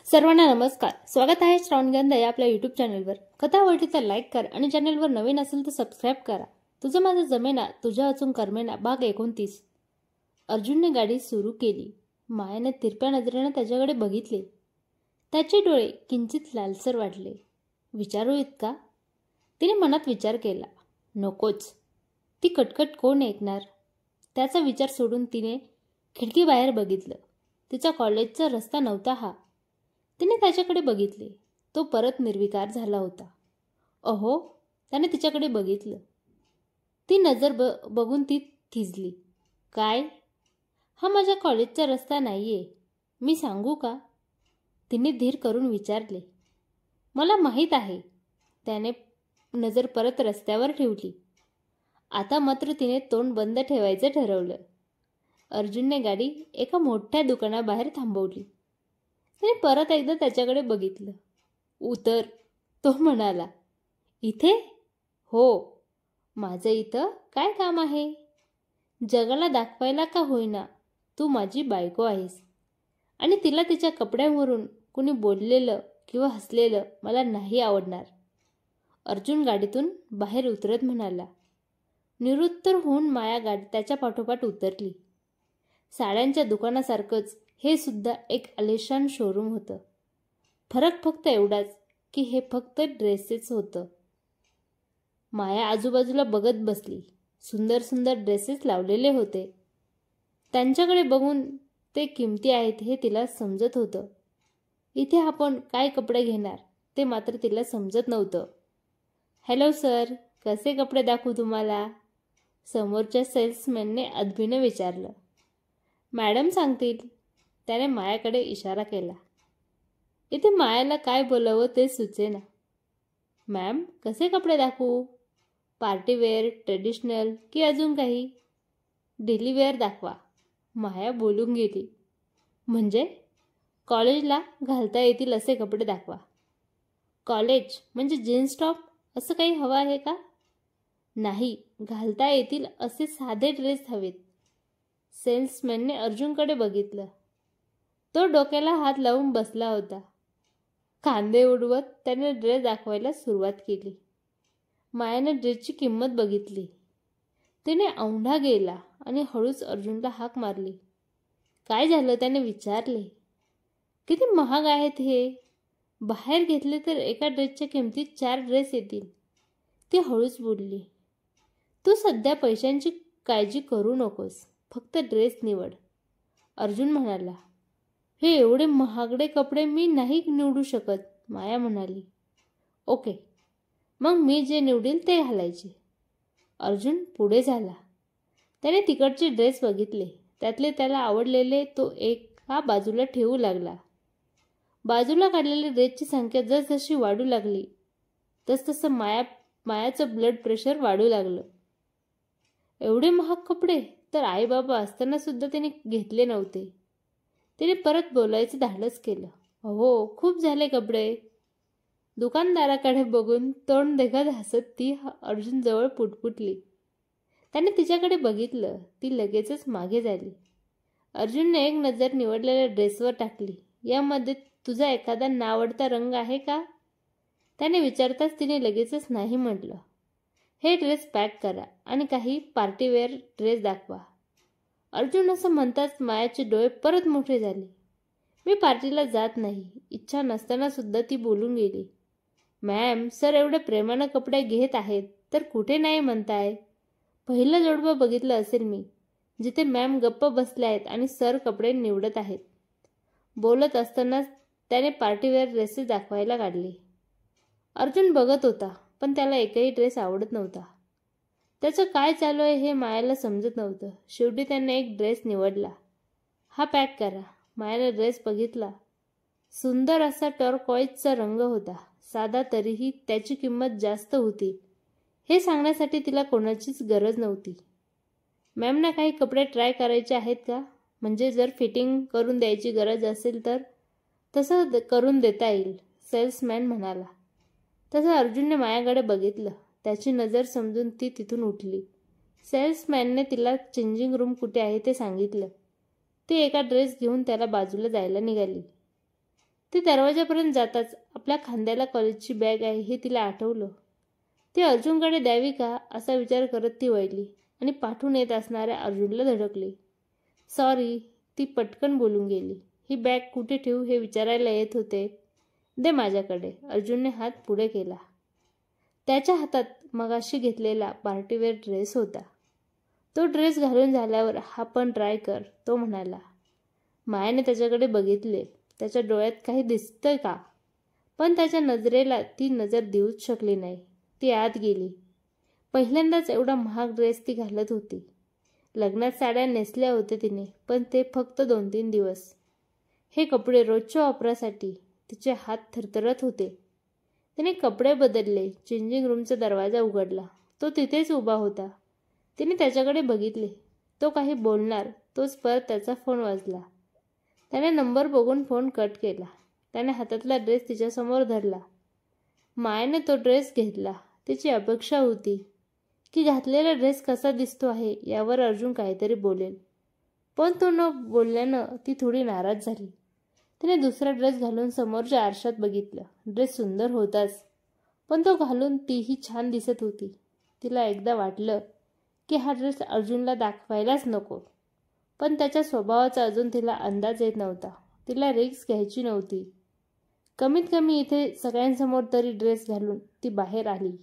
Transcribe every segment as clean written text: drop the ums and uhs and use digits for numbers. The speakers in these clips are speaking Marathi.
सर्वांना नमस्कार. स्वागत आहे श्रावणगंधा या आपल्या यूट्यूब चॅनलवर. कथा आवडली तर लाईक कर आणि चॅनलवर नवीन असेल तर सबस्क्राईब करा. तुझं माझं जमेना तुझ्या अचून कर्मेना भाग 29. अर्जुनने गाडी सुरू केली. मायाने तिरप्या नजरेने त्याच्याकडे बघितले. त्याचे डोळे किंचित लालसर वाटले. विचारू इतका? तिने मनात विचार केला. नकोच, ती कटकट कोण ऐकणार? त्याचा विचार सोडून तिने खिडकीबाहेर बघितलं. तिचा कॉलेजचा रस्ता नव्हता हा. तिने त्याच्याकडे बघितले. तो परत निर्विकार झाला होता. अहो, त्याने तिच्याकडे बघितलं. ती नजर बघून ती थिजली. काय? हा माझ्या कॉलेजचा रस्ता नाहीये. मी सांगू का? तिने धीर करून विचारले. मला माहीत आहे. त्याने नजर परत रस्त्यावर ठेवली. आता मात्र तिने तोंड बंद ठेवायचं ठरवलं. अर्जुनने गाडी एका मोठ्या दुकानाबाहेर थांबवली. तिने परत एकदा त्याच्याकडे बघितलं. उतर, तो म्हणाला. इथे? हो. माझं इथं काय काम आहे? जगाला दाखवायला का होईना तू माझी बायको आहेस आणि तिला तिच्या कपड्यांवरून कुणी बोललेलं किंवा हसलेलं मला नाही आवडणार. अर्जुन गाडीतून बाहेर उतरत म्हणाला. निरुत्तर होऊन माया त्याच्या पाठोपाठ उतरली. साड्यांच्या दुकानासारखंच हे सुद्धा एक आलिशान शोरूम होतं. फरक फक्त एवढाच की हे फक्त ड्रेसेस होतं. माया आजूबाजूला बघत बसली. सुंदर सुंदर ड्रेसेस लावलेले होते. त्यांच्याकडे बघून ते किमती आहेत हे तिला समजत होतं. इथे आपण काय कपडे घेणार ते मात्र तिला समजत नव्हतं. हॅलो सर, कसे कपडे दाखवू तुम्हाला? समोरच्या सेल्समॅनने अदबीने विचारलं. मॅडम सांगतील, त्याने मायाकडे इशारा केला. इथे मायाला काय बोलावं ते सुचेना. मॅम, कसे कपडे दाखवू? पार्टीवेअर, ट्रेडिशनल की अजून काही? डेलीवेअर दाखवा, माया बोलून गेली. म्हणजे कॉलेजला घालता येतील असे कपडे दाखवा. कॉलेज म्हणजे जीन्स टॉप असं काही हवं आहे का? नाही, घालता येतील असे साधे ड्रेस हवेत. सेल्समॅनने अर्जुनकडे बघितलं. तो डोक्याला हात लावून बसला होता. खांदे उडवत त्याने ड्रेस दाखवायला सुरुवात केली. मायाने ड्रेसची किंमत बघितली. तिने औंढा गेला आणि हळूच अर्जुनला हाक मारली. काय झालं त्याने विचारले. किती महाग आहेत हे. बाहेर घेतले तर एका ड्रेसच्या किमतीत 4 ड्रेस येतील. ती हळूच बोलली. तू सध्या पैशांची काळजी करू नकोस, फक्त ड्रेस निवड. अर्जुन म्हणाला. हे एवढे महागडे कपडे मी नाही निवडू शकत, माया म्हणाली. ओके, मग मी जे निवडील ते घालायचे. अर्जुन पुढे झाला. त्याने तिकडचे ड्रेस बघितले. त्यातले त्याला आवडलेले तो एका बाजूला ठेवू लागला. बाजूला काढलेल्या ड्रेसची संख्या जसजशी वाढू लागली तसतसं मायाचं ब्लड प्रेशर वाढू लागलं. एवढे महाग कपडे तर आई बाबा असताना सुद्धा तिने घेतले नव्हते. तिने परत बोलायचं धाडस केलं. हो, खूप झाले कपडे. दुकानदाराकडे बघून तोंड देखत हसत ती अर्जुन जवळ पुटपुटली. त्याने तिच्याकडे बघितलं. ती लगेचच मागे झाली. अर्जुनने एक नजर निवडलेल्या ड्रेसवर टाकली. यामध्ये तुझा एखादा नावडता रंग आहे का? त्याने विचारताच तिने लगेचच नाही म्हटलं. हे ड्रेस पॅक करा आणि काही पार्टीवेअर ड्रेस दाखवा. अर्जुन असं म्हणताच मायाचे डोळे परत मोठे झाले. मी पार्टीला जात नाही. इच्छा नसताना सुद्धा ती बोलून गेली. मॅम, सर एवढे प्रेमानं कपडे घेत आहेत तर कुठे नाही म्हणताय? पहिलं जोडपं बघितलं असेल मी, जिथे मॅम गप्प बसल्या आहेत आणि सर कपडे निवडत आहेत. बोलत असतानाच त्याने पार्टीवेअर ड्रेसेस दाखवायला काढले. अर्जुन बघत होता, पण त्याला एकही ड्रेस आवडत नव्हता. त्याचं काय चालू आहे हे मायाला समजत नव्हतं. शेवटी त्याने एक ड्रेस निवडला. हा पॅक करा. मायाने ड्रेस बघितला. सुंदर असा टर्कॉइजचा रंग होता. साधा, तरीही त्याची किंमत जास्त होती हे सांगण्यासाठी तिला कोणाचीच गरज नव्हती. मॅमना काही कपडे ट्राय करायचे आहेत का? म्हणजे जर फिटिंग करून द्यायची गरज असेल तर तसं करून देता येईल, सेल्समॅन म्हणाला. तसं अर्जुनने मायाकडे बघितलं. त्याची नजर समजून ती तिथून उठली. सेल्समॅनने तिला चेंजिंग रूम कुठे आहे ते सांगितलं. ती एका ड्रेस घेऊन त्याला बाजूला जायला निघाली. ती दरवाजापर्यंत जाताच आपल्या खांद्याला कॉलेजची बॅग आहे हे तिला आठवलं. ती अर्जुनकडे द्यावी का असा विचार करत ती वळली आणि पाठून येत असणाऱ्या अर्जुनला धडकली. सॉरी, ती पटकन बोलून गेली. ही बॅग कुठे ठेवू हे विचारायला येत होते. दे माझ्याकडे. अर्जुनने हात पुढे केला. त्याच्या हातात मगाशी घेतलेला पार्टीवेअर ड्रेस होता. तो ड्रेस घालून झाल्यावर हा पण ट्राय कर, तो म्हणाला. मायाने त्याच्याकडे बघितले. त्याच्या डोळ्यात काही दिसतंय का? पण त्याच्या नजरेला ती नजर देऊच शकली नाही. ती आत गेली. पहिल्यांदाच एवढा महाग ड्रेस ती घालत होती. लग्नात साड्या नेसल्या होत्या तिने, पण ते फक्त 2-3 दिवस. हे कपडे रोजच्या वापरासाठी. तिचे हात थरथरत होते. तिने कपडे बदलले. चेंजिंग रूमचा दरवाजा उघडला. तो तिथेच उभा होता. तिने त्याच्याकडे बघितले. तो काही बोलणार तोच परत त्याचा फोन वाजला. त्याने नंबर बघून फोन कट केला. त्याने हातातला ड्रेस तिच्यासमोर धरला. मायाने तो ड्रेस घेतला. तिची अपेक्षा होती की घातलेला ड्रेस कसा दिसतो आहे यावर अर्जुन काहीतरी बोलेल, पण तो न बोलल्यानं ती थोडी नाराज झाली. तिने दुसरा ड्रेस घालून समोरच्या आरशात बघितलं. ड्रेस सुंदर होताच, पण तो घालून तीही छान दिसत होती. तिला एकदा वाटलं की हा ड्रेस अर्जुनला दाखवायलाच नको, पण त्याच्या स्वभावाचा अजून तिला अंदाज येत नव्हता. तिला रिस्क घ्यायची नव्हती. कमीत कमी इथे सगळ्यांसमोर तरी ड्रेस घालून ती बाहेर आली.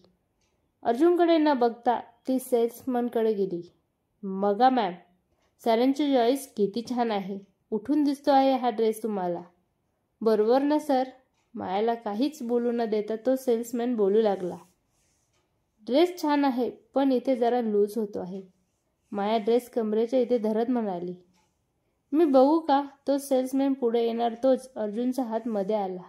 अर्जुनकडे न बघता ती सेल्समनकडे गेली. बघा मॅम, सरांची चॉईस किती छान आहे. उठून दिसतो आहे हा ड्रेस तुम्हाला. बरोबर ना सर? मायाला काहीच बोलू न देता तो सेल्समॅन बोलू लागला. ड्रेस छान आहे, पण इथे जरा लूज होतो आहे. माया ड्रेस कमरेच्या इथे धरत म्हणाली. मी बघू का? तो सेल्समॅन पुढे येणार तोच अर्जुनचा हात मध्ये आला.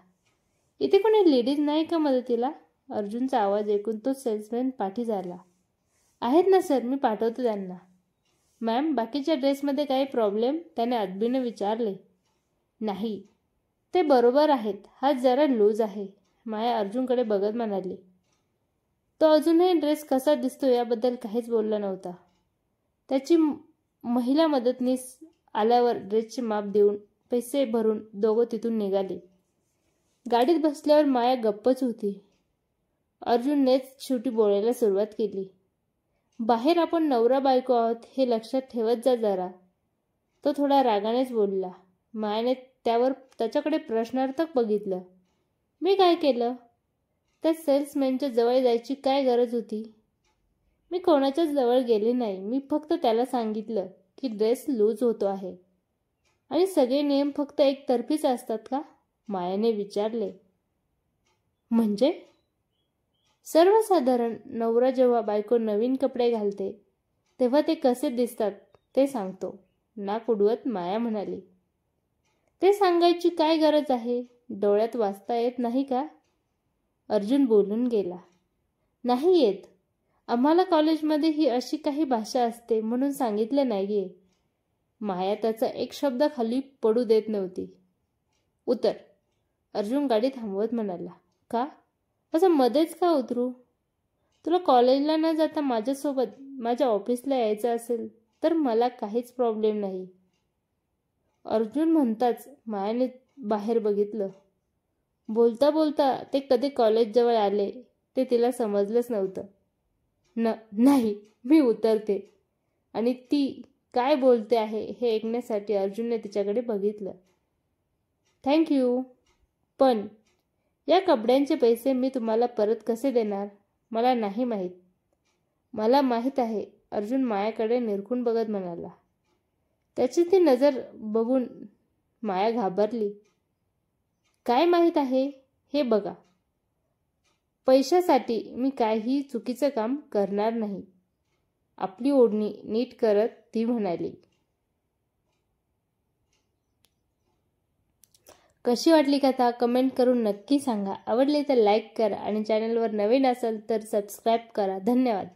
इथे कोणी लेडीज नाही का मदतीला? अर्जुनचा आवाज ऐकून तो सेल्समॅन पाठी झाला. आहेत ना सर, मी पाठवतो त्यांना. मॅम, बाकीच्या ड्रेसमध्ये काही प्रॉब्लेम? त्याने अदबीने विचारले. नाही, ते बरोबर आहेत. हा जरा लूज आहे. माया अर्जुनकडे बघत म्हणाली. तो अजूनही ड्रेस कसा दिसतो याबद्दल काहीच बोलला नव्हता. त्याची महिला मदतनीस आल्यावर ड्रेसचे माप देऊन पैसे भरून दोघं तिथून निघाले. गाडीत बसल्यावर माया गप्पच होती. अर्जुननेच शेवटी बोलायला सुरुवात केली. बाहेर आपण नवरा बायको आहोत हे लक्षात ठेवत जा जरा. तो थोडा रागानेच बोलला. मायाने त्याच्याकडे प्रश्नार्थक बघितलं. मी काय केलं? त्या सेल्समॅनच्या जवळ जायची काय गरज होती? मी कोणाच्याच जवळ गेले नाही. मी फक्त त्याला सांगितलं की ड्रेस लूज होतो आहे. आणि सगळे नियम फक्त एकतर्फीच असतात का? मायाने विचारले. म्हणजे? सर्वसाधारण नवरा जेव्हा बायको नवीन कपडे घालते तेव्हा ते कसे दिसतात ते सांगतो. नाक उडवत माया म्हणाली. ते सांगायची काय गरज आहे? डोळ्यात वाचता येत नाही का? अर्जुन बोलून गेला. नाही येत. आम्हाला कॉलेजमध्ये ही अशी काही भाषा असते म्हणून सांगितलं नाहीये. माया त्याचा एक शब्द खाली पडू देत नव्हती. उतर. अर्जुन गाडी थांबवत म्हणाला. का? असं मध्येच का उतरू? तुला कॉलेजला न जाता माझ्यासोबत माझ्या ऑफिसला यायचं असेल तर मला काहीच प्रॉब्लेम नाही. अर्जुन म्हणताच मायाने बाहेर बघितलं. बोलता बोलता ते कधी कॉलेजजवळ आले ते तिला समजलंच नव्हतं. नाही, मी उतरते. आणि ती काय बोलते आहे हे ऐकण्यासाठी अर्जुनने तिच्याकडे बघितलं. थँक्यू, पण या कपड्यांचे पैसे मी तुम्हाला परत कसे देणार? मला नाही माहीत. मला माहीत आहे. अर्जुन मायाकडे निरखून बघत म्हणाला. त्याची ती नजर बघून माया घाबरली. काय माहीत आहे? हे बघा, पैशासाठी मी काहीही चुकीचं काम करणार नाही. आपली ओढणी नीट करत ती म्हणाली. कशी वाटली कथा कमेंट करून नक्की सांगा. आवडली तर लाईक करा आणि चॅनलवर नवीन असाल तर सबस्क्राईब करा. धन्यवाद.